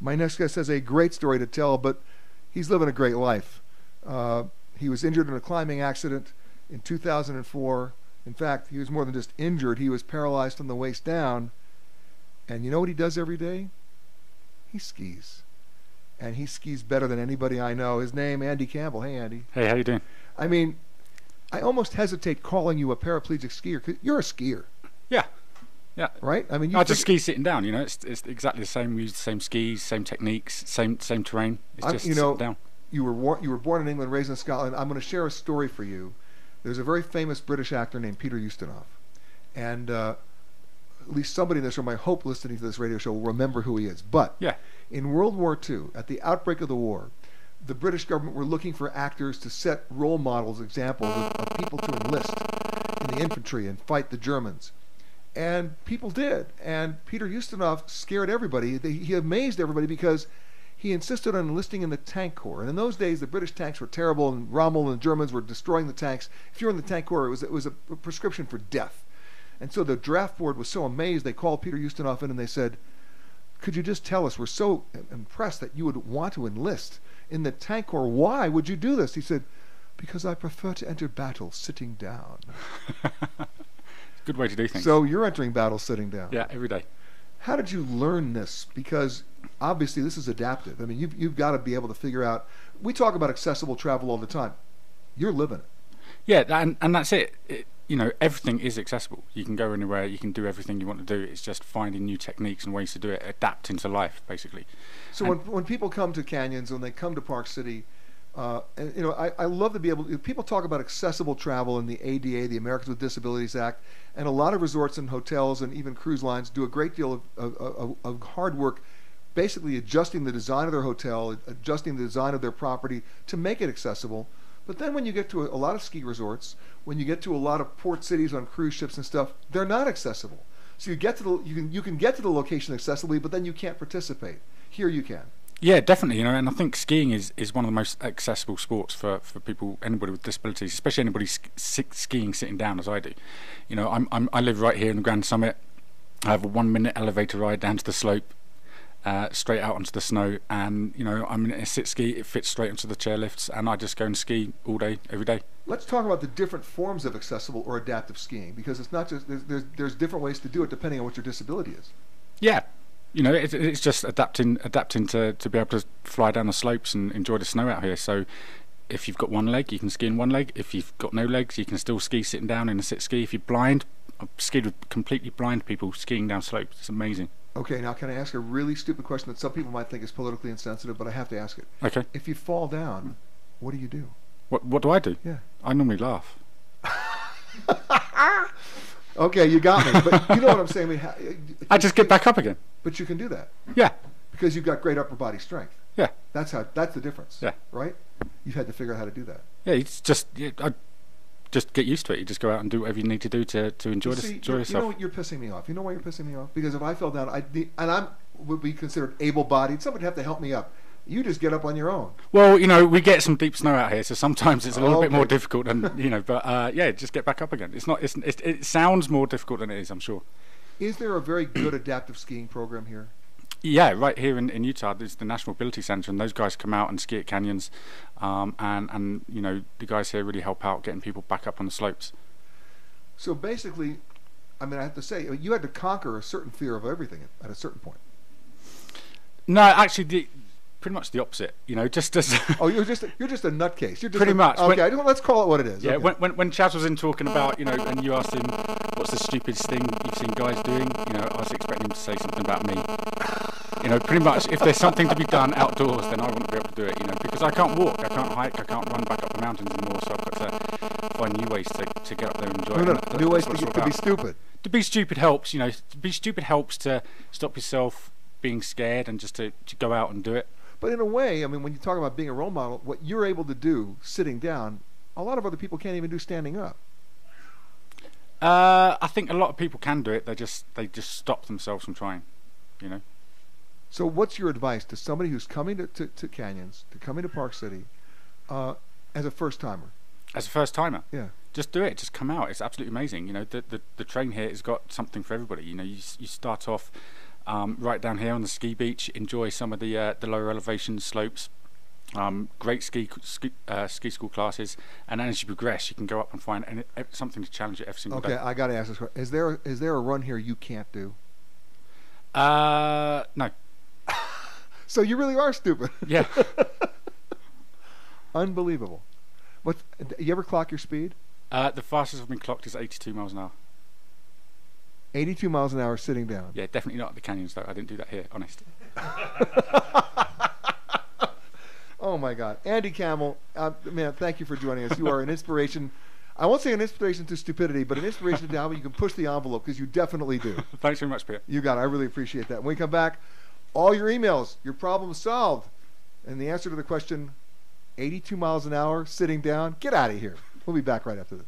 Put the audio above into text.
My next guest has a great story to tell, but he's living a great life. He was injured in a climbing accident in 2004. In fact, he was more than just injured. He was paralyzed from the waist down. And you know what he does every day? He skis. And he skis better than anybody I know. His name, Andy Campbell. Hey, Andy. Hey, how you doing? I mean, I almost hesitate calling you a paraplegic skier because you're a skier. Yeah. Yeah. Right? I mean, I just ski sitting down, you know. It's exactly the same. We use the same skis, same techniques, same terrain. It's just sitting down. You were born in England, raised in Scotland. I'm going to share a story for you. There's a very famous British actor named Peter Ustinov. And at least somebody in this room, I hope, listening to this radio show will remember who he is. But yeah. In World War II, at the outbreak of the war, the British government were looking for actors to set role models, examples of people to enlist in the infantry and fight the Germans. And people did. And Peter Ustinov scared everybody. He amazed everybody because he insisted on enlisting in the tank corps. And in those days, the British tanks were terrible, and Rommel and the Germans were destroying the tanks. If you were in the tank corps, it was a prescription for death. And so the draft board was so amazed, they called Peter Ustinov in and they said, could you just tell us, we're so impressed that you would want to enlist in the tank corps. Why would you do this? He said, because I prefer to enter battle sitting down. Good way to do things. So you're entering battle sitting down. Yeah, every day. How did you learn this? Because obviously this is adaptive. I mean, you've got to be able to figure out. We talk about accessible travel all the time. You're living it. Yeah, and that's it. You know, everything is accessible. You can go anywhere. You can do everything you want to do. It's just finding new techniques and ways to do it, adapting to life, basically. So when people come to canyons, when they come to Park City, and, you know, I love to be able to. People talk about accessible travel in the ADA, the Americans with Disabilities Act, and a lot of resorts and hotels and even cruise lines do a great deal of hard work, basically adjusting the design of their hotel, adjusting the design of their property to make it accessible. But then when you get to a lot of ski resorts, when you get to a lot of port cities on cruise ships and stuff, they're not accessible. So you get to you can get to the location accessibly, but then you can't participate. Here you can. Yeah, definitely. You know, and I think skiing is one of the most accessible sports for people, anybody with disabilities, especially anybody skiing sitting down as I do. You know, I live right here in the Grand Summit. I have a 1-minute elevator ride down to the slope, straight out onto the snow, and you know, I'm in a sit ski. It fits straight onto the chairlifts, and I just go and ski all day, every day. Let's talk about the different forms of accessible or adaptive skiing, because it's not just there's different ways to do it depending on what your disability is. Yeah. You know, it's just adapting to be able to fly down the slopes and enjoy the snow out here. So if you've got one leg, you can ski in one leg. If you've got no legs, you can still ski sitting down in a sit ski. If you're blind, I've skied with completely blind people skiing down slopes. It's amazing. Okay, now can I ask a really stupid question that some people might think is politically insensitive, but I have to ask it. Okay. If you fall down, what do you do? What do I do? Yeah. I normally laugh. Okay, you got me. But you know what I'm saying? I mean, I just get back up again. But you can do that. Yeah. Because you've got great upper body strength. Yeah. That's the difference. Yeah. Right? You've had to figure out how to do that. Yeah, it's just I just get used to it. You just go out and do whatever you need to do to enjoy yourself. You know what, you're pissing me off. You know why you're pissing me off? Because if I fell down, I would be considered able-bodied. Somebody would have to help me up. You just get up on your own. Well, you know, we get some deep snow out here, so sometimes it's a little bit more difficult, and you know, but yeah, just get back up again. It sounds more difficult than it is, I'm sure. Is there a very good adaptive skiing program here? Yeah, right here in Utah, there's the National Ability Center, and those guys come out and ski at canyons, and you know, the guys here really help out getting people back up on the slopes. So basically, I mean, I have to say, you had to conquer a certain fear of everything at a certain point. No, actually, pretty much the opposite, you know. Just as oh, you're just a nutcase. You're just pretty much. Okay, let's call it what it is. Yeah. Okay. When Chaz was in talking about, you know, and you asked him what's the stupidest thing you've seen guys doing, you know, I was expecting him to say something about me. You know, pretty much, if there's something to be done outdoors, then I wouldn't be able to do it. You know, because I can't walk, I can't hike, I can't run back up the mountains anymore. So I've got to find new ways to get up there and enjoy it. No, new ways to be stupid. To be stupid helps, you know. To be stupid helps to stop yourself being scared and just to go out and do it. But in a way, I mean, when you talk about being a role model, what you're able to do sitting down, a lot of other people can't even do standing up. I think a lot of people can do it. They just stop themselves from trying, you know. So what's your advice to somebody who's coming to canyons, to coming to Park City, as a first timer? As a first timer? Yeah. Just do it. Just come out. It's absolutely amazing. You know, the train here has got something for everybody. You know, you start off right down here on the ski beach. Enjoy some of the lower elevation slopes. Great ski school classes, and then as you progress, you can go up and find something to challenge you every single day. Okay, I got to ask this question: is there a run here you can't do? No. So you really are stupid. Yeah. Unbelievable. You ever clock your speed? The fastest I've been clocked is 82 miles an hour. 82 miles an hour sitting down. Yeah, definitely not at the canyons though. I didn't do that here, honest. Oh my God, Andy Campbell, man, thank you for joining us. You are an inspiration. I won't say an inspiration to stupidity, but an inspiration to how you can push the envelope, because you definitely do. Thanks very much, Peter. You got it. I really appreciate that. When we come back, all your emails, your problem solved, and the answer to the question, 82 miles an hour, sitting down, get out of here. We'll be back right after this.